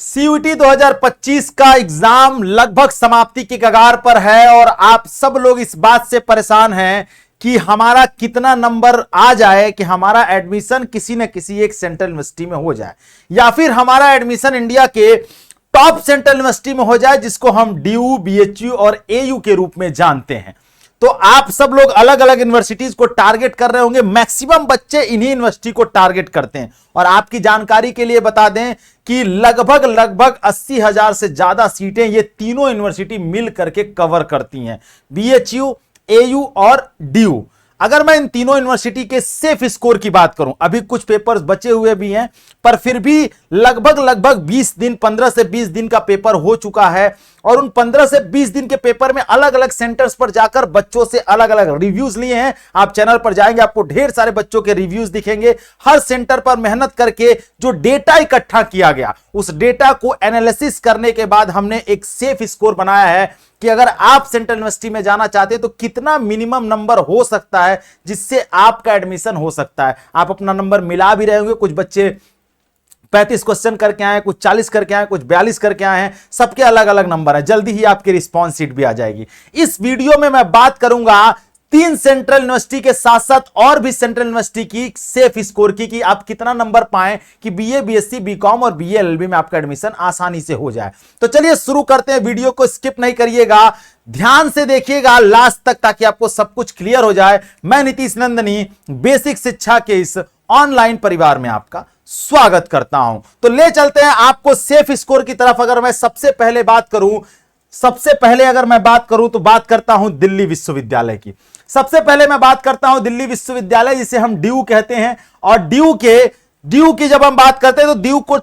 CUET 2025 का exam लगभग समाप्ति की कगार पर है और आप सब लोग इस बात से परेशान हैं कि हमारा कितना नंबर आ जाए कि हमारा एडमिशन किसी न किसी एक सेंट्रल यूनिवर्सिटी में हो जाए या फिर हमारा एडमिशन इंडिया के टॉप सेंट्रल यूनिवर्सिटी में हो जाए जिसको हम डीयू, बीएचयू और एयू के रूप में जानते हैं। तो आप सब लोग अलग अलग यूनिवर्सिटीज को टारगेट कर रहे होंगे। मैक्सिमम बच्चे इन्हीं यूनिवर्सिटी को टारगेट करते हैं और आपकी जानकारी के लिए बता दें कि लगभग 80,000 से ज्यादा सीटें ये तीनों यूनिवर्सिटी मिल करके कवर करती हैं, बीएचयू, एयू और डीयू। अगर मैं इन तीनों यूनिवर्सिटी के सेफ स्कोर की बात करूं, अभी कुछ पेपर्स बचे हुए भी हैं पर फिर भी लगभग 20 दिन, 15 से 20 दिन का पेपर हो चुका है और उन 15 से 20 दिन के पेपर में अलग अलग सेंटर्स पर जाकर बच्चों से अलग अलग रिव्यूज लिए हैं। आप चैनल पर जाएंगे, आपको ढेर सारे बच्चों के रिव्यूज दिखेंगे। हर सेंटर पर मेहनत करके जो डेटा इकट्ठा किया गया, उस डेटा को एनालिसिस करने के बाद हमने एक सेफ स्कोर बनाया है कि अगर आप सेंट्रल यूनिवर्सिटी में जाना चाहते हैं तो कितना मिनिमम नंबर हो सकता है जिससे आपका एडमिशन हो सकता है। आप अपना नंबर मिला भी रहे होंगे, कुछ बच्चे 35 क्वेश्चन करके आए, कुछ 40 करके आए, कुछ 42 करके आए हैं, सबके अलग अलग नंबर है। जल्दी ही आपकी रिस्पॉन्स शीट भी आ जाएगी। इस वीडियो में मैं बात करूंगा 3 सेंट्रल यूनिवर्सिटी के साथ साथ और भी सेंट्रल यूनिवर्सिटी की सेफ स्कोर की कि आप कितना नंबर पाएं कि बीए, बीएससी, बीकॉम और बीए एलएलबी में आपका एडमिशन आसानी से हो जाए। तो चलिए शुरू करते हैं। वीडियो को स्किप नहीं करिएगा, ध्यान से देखिएगा लास्ट तक ताकि आपको सब कुछ क्लियर हो जाए। मैं नीतीश नंदनी बेसिक शिक्षा के इस ऑनलाइन परिवार में आपका स्वागत करता हूं। तो ले चलते हैं आपको सेफ स्कोर की तरफ। अगर मैं सबसे पहले बात करूं तो बात करता हूं दिल्ली विश्वविद्यालय की। सबसे पहले मैं बात करता हूं दिल्ली विश्वविद्यालय जिसे हम डीयू कहते हैं। और डीयू की जब हम बात करते हैं तो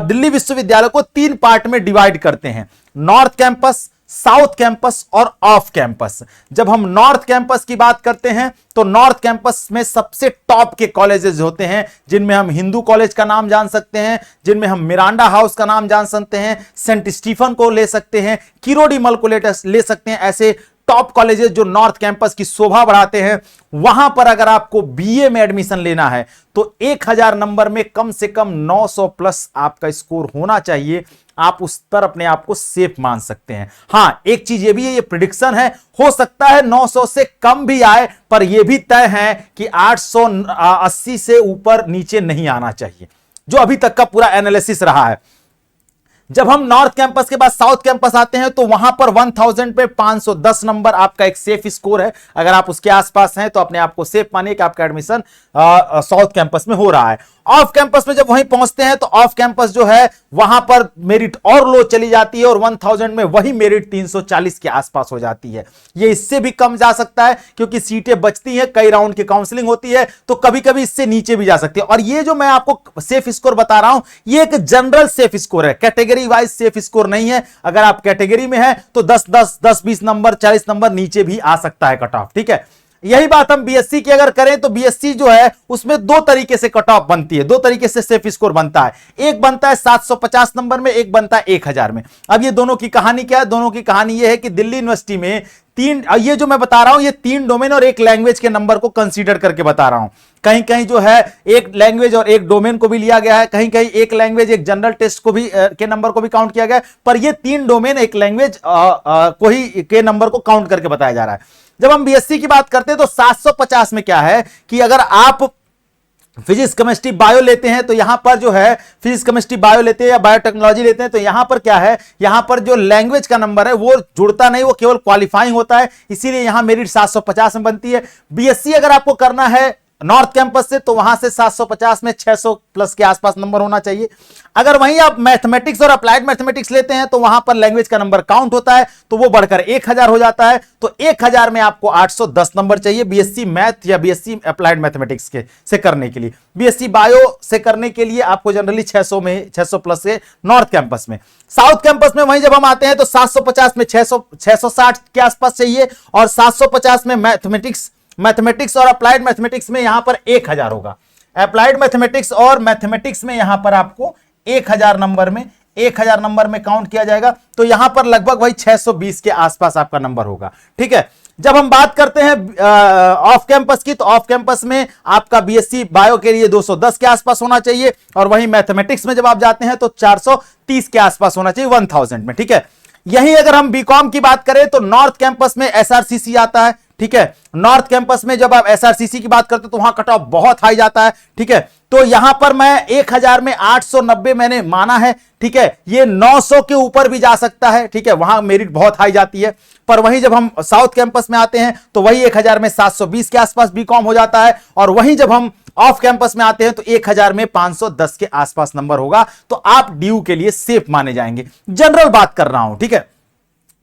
दिल्ली विश्वविद्यालय को 3 पार्ट में डिवाइड करते हैं, नॉर्थ कैंपस, साउथ कैंपस और ऑफ कैंपस। जब हम नॉर्थ कैंपस की बात करते हैं तो नॉर्थ कैंपस में सबसे टॉप के कॉलेजेस होते हैं जिनमें हम हिंदू कॉलेज का नाम जान सकते हैं, जिनमें हम मिरांडा हाउस का नाम जान सकते हैं, सेंट स्टीफन को ले सकते हैं, किरोड़ीमल को ले सकते हैं। ऐसे टॉप कॉलेजेस जो नॉर्थ कैंपस की शोभा बढ़ाते हैं। वहां पर अगर आपको बीए में एडमिशन लेना है तो 1000 नंबर में कम से कम 900 प्लस आपका स्कोर होना चाहिए। आप उस पर अपने आप को सेफ मान सकते हैं। हां, एक चीज ये भी है, ये प्रिडिक्शन है, हो सकता है 900 से कम भी आए पर यह भी तय है कि 880 से ऊपर नीचे नहीं आना चाहिए, जो अभी तक का पूरा एनालिसिस रहा है। जब हम नॉर्थ कैंपस के बाद साउथ कैंपस आते हैं तो वहां पर 1000 पे 510 नंबर आपका एक सेफ स्कोर है। अगर आप उसके आसपास हैं तो अपने आप को सेफ मानिए कि आपका एडमिशन साउथ कैंपस में हो रहा है। ऑफ कैंपस में जब वहीं पहुंचते हैं तो ऑफ कैंपस जो है वहां पर मेरिट और लो चली जाती है और 1000 में वही मेरिट 340 के आसपास हो जाती है। ये इससे भी कम जा सकता है क्योंकि सीटें बचती हैं, कई राउंड की काउंसलिंग होती है, तो कभी कभी इससे नीचे भी जा सकती है। और ये जो मैं आपको सेफ स्कोर बता रहा हूं ये एक जनरल सेफ स्कोर है, कैटेगरी वाइज सेफ स्कोर नहीं है। अगर आप कैटेगरी में है तो 10-20 नंबर, 40 नंबर नीचे भी आ सकता है कट ऑफ, ठीक है। यही बात हम बीएससी की अगर करें तो बीएससी जो है उसमें 2 तरीके से कट ऑफ बनती है, 2 तरीके से सेफ स्कोर बनता है। एक बनता है 750 नंबर में, एक बनता है 1000 में। अब ये दोनों की कहानी क्या है? दोनों की कहानी ये है कि दिल्ली यूनिवर्सिटी में ये जो मैं बता रहा हूं ये 3 डोमेन और 1 लैंग्वेज के नंबर को कंसीडर करके बता रहा हूं। कहीं कहीं जो है 1 लैंग्वेज और 1 डोमेन को भी लिया गया है, कहीं कहीं 1 लैंग्वेज 1 जनरल टेस्ट को भी के नंबर को भी काउंट किया गया है, पर ये 3 डोमेन 1 लैंग्वेज को ही के नंबर को काउंट करके बताया जा रहा है। जब हम बीएससी की बात करते हैं तो 750 में क्या है कि अगर आप फिजिक्स, केमिस्ट्री, बायो लेते हैं तो यहां पर जो है फिजिक्स, केमिस्ट्री, बायो लेते हैं या बायोटेक्नोलॉजी लेते हैं तो यहां पर क्या है, यहां पर जो लैंग्वेज का नंबर है वो जुड़ता नहीं, वो केवल क्वालिफाइंग होता है, इसीलिए यहां मेरिट 750 में बनती है। बीएससी अगर आपको करना है नॉर्थ कैंपस से तो वहां से 750 में 600 प्लस के आसपास नंबर होना चाहिए। अगर वहीं आप मैथमेटिक्स और अप्लाइड मैथमेटिक्स लेते हैं तो वहां पर लैंग्वेज का नंबर काउंट होता है तो वो बढ़कर 1000 हो जाता है। तो 1000 में आपको 810 नंबर चाहिए बीएससी मैथ या बीएससी अप्लाइड मैथमेटिक्स के से करने के लिए। बीएससी बायो से करने के लिए आपको जनरली 600 प्लस के नॉर्थ कैंपस में। साउथ कैंपस में वहीं जब हम आते हैं तो 750 में 660 के आसपास चाहिए और 750 में मैथमेटिक्स और अप्लाइड मैथमेटिक्स में यहां पर 1000 होगा। अप्लाइड मैथमेटिक्स और मैथमेटिक्स में यहां पर आपको 1000 नंबर में काउंट किया जाएगा तो यहां पर लगभग वही 620 के आसपास आपका नंबर होगा, ठीक है। जब हम बात करते हैं ऑफ कैंपस की, तो ऑफ कैंपस में आपका बीएससी बायो के लिए 210 के आसपास होना चाहिए, और वहीं मैथमेटिक्स में जब आप जाते हैं तो 430 के आसपास होना चाहिए 1000 में, ठीक है। यही अगर हम बीकॉम की बात करें तो नॉर्थ कैंपस में एसआरसीसी आता है, ठीक है। नॉर्थ कैंपस में जब आप एसआरसीसी की बात करते हो तो वहां कट ऑफ बहुत हाई जाता है, ठीक है। तो यहां पर मैं 1000 में 890 मैंने माना है, ठीक है। ये 900 के ऊपर भी जा सकता है, ठीक है, वहां मेरिट बहुत हाई जाती है। पर वहीं जब हम साउथ कैंपस में आते हैं तो वही 1000 में 720 के आसपास बीकॉम हो जाता है, और वहीं जब हम ऑफ कैंपस में आते हैं तो 1000 में 510 के आसपास नंबर होगा। तो आप ड्यू के लिए सेफ माने जाएंगे। जनरल बात कर रहा हूं, ठीक है,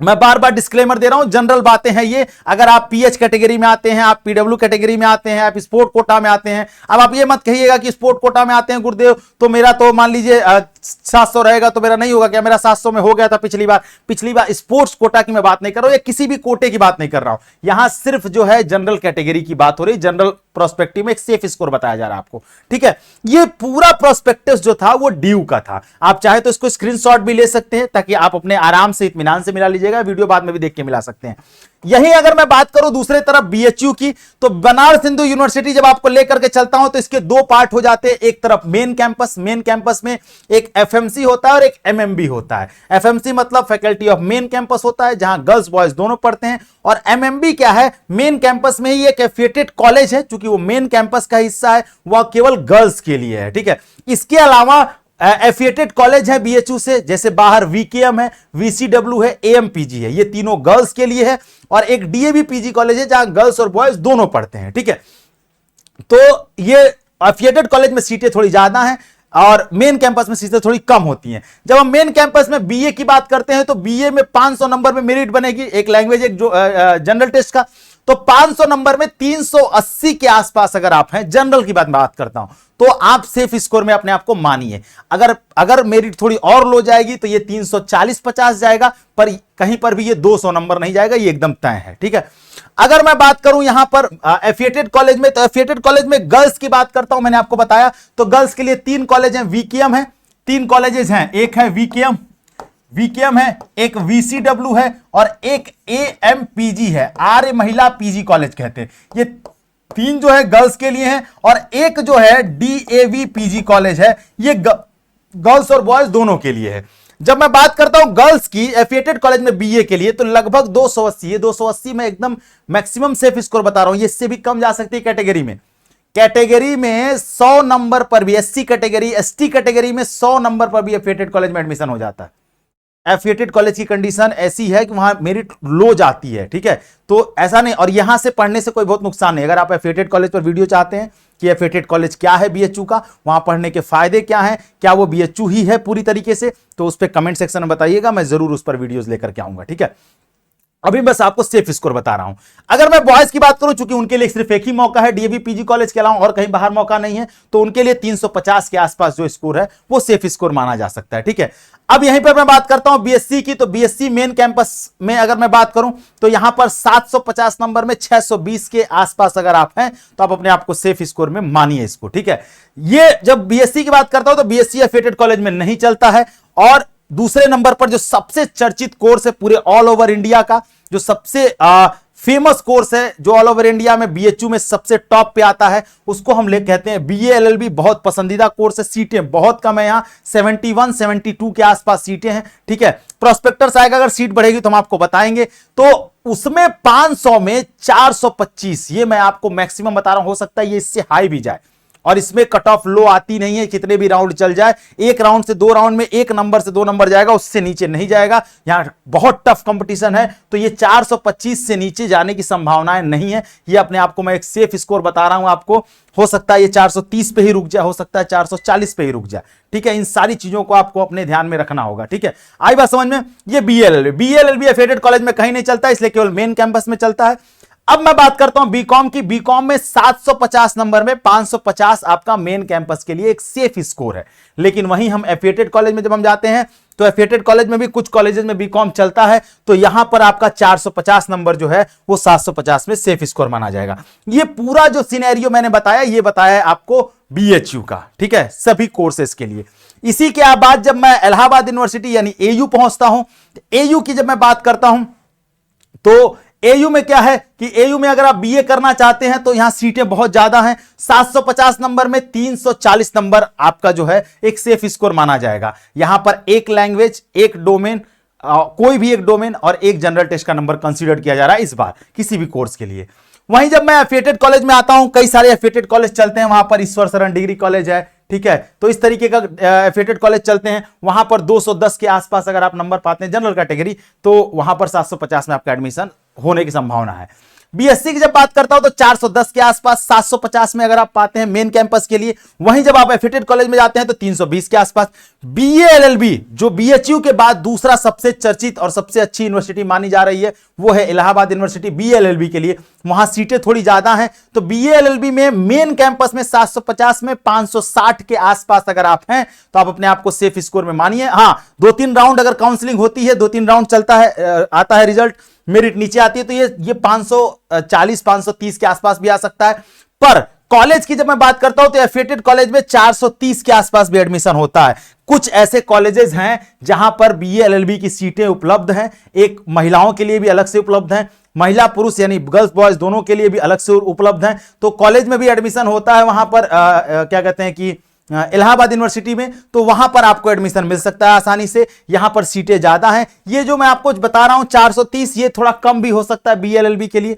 मैं बार बार डिस्क्लेमर दे रहा हूं, जनरल बातें हैं ये। अगर आप पीएच कैटेगरी में आते हैं, आप पीडब्ल्यू कैटेगरी में आते हैं, आप स्पोर्ट कोटा में आते हैं, अब आप ये मत कहिएगा कि स्पोर्ट कोटा में आते हैं गुरुदेव तो मेरा तो मान लीजिए 700 रहेगा तो मेरा नहीं होगा क्या, मेरा 700 में हो गया था पिछली बार स्पोर्ट्स कोटा की मैं बात नहीं कर रहा हूं, या किसी भी कोटे की बात नहीं कर रहा हूं। यहां सिर्फ जो है जनरल कैटेगरी की बात हो रही, जनरल प्रोस्पेक्टिव में एक सेफ स्कोर बताया जा रहा है आपको, ठीक है। ये पूरा प्रोस्पेक्टिव जो था वो ड्यू का था। आप चाहे तो इसको स्क्रीनशॉट भी ले सकते हैं ताकि आप अपने आराम से इत्मीनान से मिला लीजिएगा, वीडियो बाद में भी देख के मिला सकते हैं। यही अगर मैं बात करूं दूसरे तरफ बीएचयू की, तो बनारस हिंदू यूनिवर्सिटी जब आपको लेकर के चलता हूं तो इसके दो पार्ट हो जाते हैं। एक तरफ मेन कैंपस में एक एफएमसी होता है और एक एमएमबी होता है। एफएमसी मतलब फैकल्टी ऑफ मेन कैंपस होता है, जहां गर्ल्स बॉयज दोनों पढ़ते हैं, और एमएमबी क्या है, मेन कैंपस में ही एक एफिलिएटेड कॉलेज है, क्योंकि वो मेन कैंपस का हिस्सा है, वह केवल गर्ल्स के लिए है, ठीक है। इसके अलावा एफिलिएटेड कॉलेज है बीएचयू से, जैसे बाहर वीकेएम है, वीसीडब्ल्यू है, एएमपीजी है, ये तीनों गर्ल्स के लिए है, और एक डीएवी पीजी कॉलेज है जहां गर्ल्स और बॉयज दोनों पढ़ते हैं, ठीक है। तो ये एफिलिएटेड कॉलेज में सीटें थोड़ी ज्यादा हैं और मेन कैंपस में सीटें थोड़ी कम होती हैं। जब हम मेन कैंपस में बीए की बात करते हैं तो बीए में 500 नंबर में मेरिट बनेगी, एक लैंग्वेज एक जो जनरल टेस्ट का, तो 500 नंबर में 380 के आसपास अगर आप हैं, जनरल की बात करता हूं, तो आप सेफ स्कोर में अपने आप को मानिए। अगर मेरिट थोड़ी और लो जाएगी तो ये 340-50 जाएगा, पर कहीं पर भी ये 200 नंबर नहीं जाएगा, ये एकदम तय है, ठीक है। अगर मैं बात करूं यहां पर एफिलिएटेड कॉलेज में, तो एफिलिएटेड कॉलेज में गर्ल्स की बात करता हूं, मैंने आपको बताया, तो गर्ल्स के लिए 3 कॉलेज हैं, वीकेएम है, 3 कॉलेजेस हैं, एक है वीकेएम है, एक वीसीडब्ल्यू है, और एक एएमपीजी है, आर्य महिला पीजी कॉलेज कहते हैं। ये 3 जो है गर्ल्स के लिए हैं, और एक जो है डीएवी पीजी कॉलेज है, ये गर्ल्स और बॉयज दोनों के लिए है। जब मैं बात करता हूं गर्ल्स की एफिलिएटेड कॉलेज में बीए के लिए, तो लगभग 280, ये 280 में एकदम मैक्सिमम सेफ स्कोर बता रहा हूं, ये इससे भी कम जा सकती है कैटेगरी में 100 नंबर पर भी, एससी कैटेगरी, एसटी कैटेगरी में 100 नंबर पर भी एफिलिएटेड कॉलेज में एडमिशन हो जाता है। एफिलिएटेड कॉलेज की कंडीशन ऐसी है कि वहां मेरिट लो जाती है, ठीक है। तो ऐसा नहीं, और यहां से पढ़ने से कोई बहुत नुकसान नहीं। अगर आप एफिलिएटेड कॉलेज पर वीडियो चाहते हैं कि एफिलिएटेड कॉलेज क्या है बीएचयू का, वहां पढ़ने के फायदे क्या हैं, क्या वो बीएचयू ही है पूरी तरीके से, तो उस पर कमेंट सेक्शन में बताइएगा, मैं जरूर उस पर वीडियोस लेकर के आऊंगा, ठीक है। अभी बस आपको सेफ स्कोर बता रहा हूं। अगर मैं बॉयज की बात करूं, चूंकि उनके लिए सिर्फ एक ही मौका है डीएवी पीजी कॉलेज के अलावा और कहीं बाहर मौका नहीं है, तो उनके लिए 350 के आसपास जो स्कोर है वो सेफ स्कोर माना जा सकता है, ठीक है। अब यहीं पर मैं बात करता हूं बीएससी की, तो बीएससी मेन कैंपस में अगर मैं बात करूं तो यहां पर 750 नंबर में 620 के आसपास अगर आप हैं तो आप अपने आप को सेफ स्कोर में मानिए इसको, ठीक है। ये जब बीएससी की बात करता हूं तो बीएससी एफिलिएटेड कॉलेज में नहीं चलता है। और दूसरे नंबर पर जो सबसे चर्चित कोर्स है पूरे ऑल ओवर इंडिया का, जो सबसे फेमस कोर्स है, जो ऑल ओवर इंडिया में बीएचयू में सबसे टॉप पे आता है, उसको हम कहते हैं बीए एलएलबी। बहुत पसंदीदा कोर्स है, सीटें बहुत कम है, यहां 71-72 के आसपास सीटें हैं, ठीक है। प्रोस्पेक्टर्स आएगा, अगर सीट बढ़ेगी तो हम आपको बताएंगे। तो उसमें 500 में 425, ये मैं आपको मैक्सिमम बता रहा हूं, हो सकता है ये इससे हाई भी जाए, और इसमें कट ऑफ लो आती नहीं है, कितने भी राउंड चल जाए, एक राउंड से 2 राउंड में 1 नंबर से 2 नंबर जाएगा, उससे नीचे नहीं जाएगा। यहां बहुत टफ कंपटीशन है, तो ये 425 से नीचे जाने की संभावनाएं नहीं है। ये अपने आप को मैं एक सेफ स्कोर बता रहा हूं आपको, हो सकता है ये 430 पे ही रुक जाए, हो सकता है 440 पे ही रुक जाए, ठीक है। इन सारी चीजों को आपको अपने ध्यान में रखना होगा, ठीक है। आई बात समझ में। ये बीएलएलबी एफिलिएटेड कॉलेज में कहीं नहीं चलता, इसलिए केवल मेन कैंपस में चलता है। अब मैं बात करता हूं बीकॉम की। बीकॉम में 750 नंबर में 550 आपका मेन कैंपस के लिए एक सेफ स्कोर है। लेकिन वहीं हम एफिलिएटेड कॉलेज में जब हम जाते हैं तो एफिलिएटेड कॉलेज में भी कुछ कॉलेजेस में बीकॉम चलता है, तो यहां पर आपका 450 नंबर जो है वो 750 में सेफ स्कोर माना जाएगा। ये पूरा जो सिनेरियो मैंने बताया, ये बताया है आपको बीएचयू का, ठीक है, सभी कोर्सेज के लिए। इसी के बाद जब मैं इलाहाबाद यूनिवर्सिटी यानी एयू पहुंचता हूं, एयू की जब मैं बात करता हूं तो एयू में क्या है कि एयू में अगर आप बीए करना चाहते हैं तो यहां सीटें बहुत ज्यादा हैं। 750 नंबर में 340 नंबर आपका जो है एक सेफ स्कोर माना जाएगा। यहां पर एक लैंग्वेज, एक डोमेन, कोई भी एक डोमेन और एक जनरल टेस्ट का नंबर कंसीडर किया जा रहा है इस बार किसी भी कोर्स के लिए। वहीं जब मैं एफिलिएटेड कॉलेज में आता हूं, कई सारे एफिलिएटेड कॉलेज चलते हैं, वहां पर ईश्वर शरण डिग्री कॉलेज है, ठीक है, तो इस तरीके का एफिलिएटेड कॉलेज चलते हैं। वहां पर 210 के आसपास अगर आप नंबर पाते हैं जनरल कैटेगरी, तो वहां पर 750 में आपका एडमिशन होने की संभावना है। बीएससी की जब बात करता हूं तो 410 के आसपास, 750 में अगर आप पाते हैं मेन कैंपस के लिए। वहीं जब आप एफिलिएटेड कॉलेज में जाते हैं तो 320 के आसपास। बीए एलएलबी जो बीएचयू के बाद दूसरा सबसे चर्चित और सबसे अच्छी यूनिवर्सिटी मानी जा रही है वो है इलाहाबाद यूनिवर्सिटी बीए एलएलबी के लिए। वहां सीटें थोड़ी ज्यादा हैं, तो बीए एलएलबी में मेन कैंपस में 750 में 560 के आसपास अगर आप हैं तो आप अपने आप को सेफ स्कोर में मानिए। हां, 2-3 राउंड अगर काउंसलिंग होती है, 2-3 राउंड चलता है, आता है रिजल्ट, मेरिट नीचे आती है तो ये 540 530 के आसपास भी आ सकता है। पर कॉलेज की जब मैं बात करता हूं तो एफिलिएटेड कॉलेज में 430 के आसपास भी एडमिशन होता है। कुछ ऐसे कॉलेजेस हैं जहां पर बीए एलएलबी की सीटें उपलब्ध हैं, एक महिलाओं के लिए भी अलग से उपलब्ध हैं, महिला पुरुष यानी गर्ल्स बॉयज दोनों के लिए भी अलग से उपलब्ध हैं। तो कॉलेज में भी एडमिशन होता है वहां पर क्या कहते हैं कि इलाहाबाद यूनिवर्सिटी में, तो वहां पर आपको एडमिशन मिल सकता है आसानी से। यहां पर सीटें ज्यादा हैं। ये जो मैं आपको बता रहा हूं 430, ये थोड़ा कम भी हो सकता है बीएलएलबी के लिए।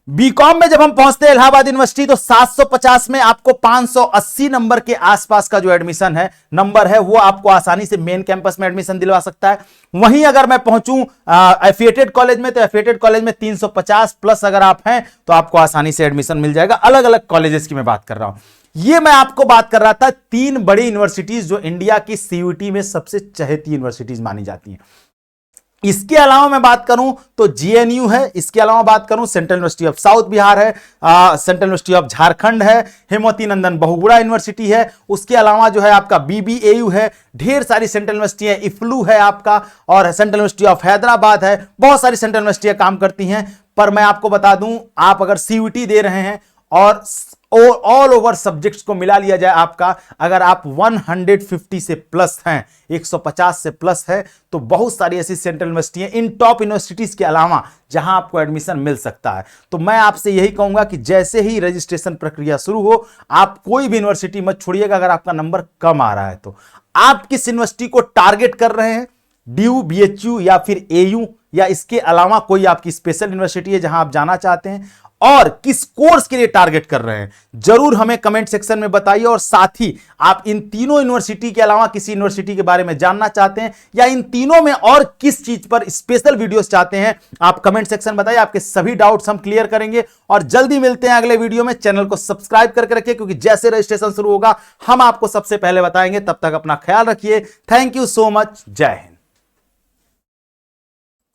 बीकॉम में जब हम पहुंचते हैं इलाहाबाद यूनिवर्सिटी तो 750 में आपको 580 नंबर के आसपास का जो एडमिशन है नंबर है वो आपको आसानी से मेन कैंपस में एडमिशन दिलवा सकता है। वहीं अगर मैं पहुंचूं एफिलिएटेड कॉलेज में तो एफिलिएटेड कॉलेज में 350 प्लस अगर आप हैं तो आपको आसानी से एडमिशन मिल जाएगा। अलग अलग कॉलेजेस की मैं बात कर रहा हूं। ये मैं आपको बात कर रहा था 3 बड़ी यूनिवर्सिटीज जो इंडिया की सीयूईटी में सबसे चहेती यूनिवर्सिटीज मानी जाती हैं। इसके अलावा मैं बात करूं तो जीएनयू है, इसके अलावा बात करूं central university of south Bihar है, सेंट्रल यूनिवर्सिटी ऑफ झारखंड है, हेमवती नंदन बहुगुणा यूनिवर्सिटी है, उसके अलावा जो है आपका बीबीएयू है, ढेर सारी सेंट्रल यूनिवर्सिटी है, इफ्लू है आपका, और सेंट्रल यूनिवर्सिटी ऑफ हैदराबाद है। बहुत सारी सेंट्रल यूनिवर्सिटियां काम करती हैं। पर मैं आपको बता दूं, आप अगर सीयूईटी दे रहे हैं और ऑल ओवर सब्जेक्ट्स को मिला लिया जाए आपका, अगर आप 150 से प्लस हैं, 150 से प्लस है, तो बहुत सारी ऐसी सेंट्रल यूनिवर्सिटी हैं इन टॉप यूनिवर्सिटीज के अलावा जहां आपको एडमिशन मिल सकता है। तो मैं आपसे यही कहूंगा कि जैसे ही रजिस्ट्रेशन प्रक्रिया शुरू हो, आप कोई भी यूनिवर्सिटी मत छोड़िएगा अगर आपका नंबर कम आ रहा है तो। आप किस यूनिवर्सिटी को टारगेट कर रहे हैं, ड्यू, बीएचयू या फिर एयू, या इसके अलावा कोई आपकी स्पेशल यूनिवर्सिटी है जहां आप जाना चाहते हैं, और किस कोर्स के लिए टारगेट कर रहे हैं, जरूर हमें कमेंट सेक्शन में बताइए। और साथ ही आप इन तीनों यूनिवर्सिटी के अलावा किसी यूनिवर्सिटी के बारे में जानना चाहते हैं या इन तीनों में और किस चीज पर स्पेशल वीडियोस चाहते हैं, आप कमेंट सेक्शन बताइए। आपके सभी डाउट्स हम क्लियर करेंगे और जल्दी मिलते हैं अगले वीडियो में। चैनल को सब्सक्राइब करके रखिए क्योंकि जैसे रजिस्ट्रेशन शुरू होगा हम आपको सबसे पहले बताएंगे। तब तक अपना ख्याल रखिए। Thank you so much. जय हिंद।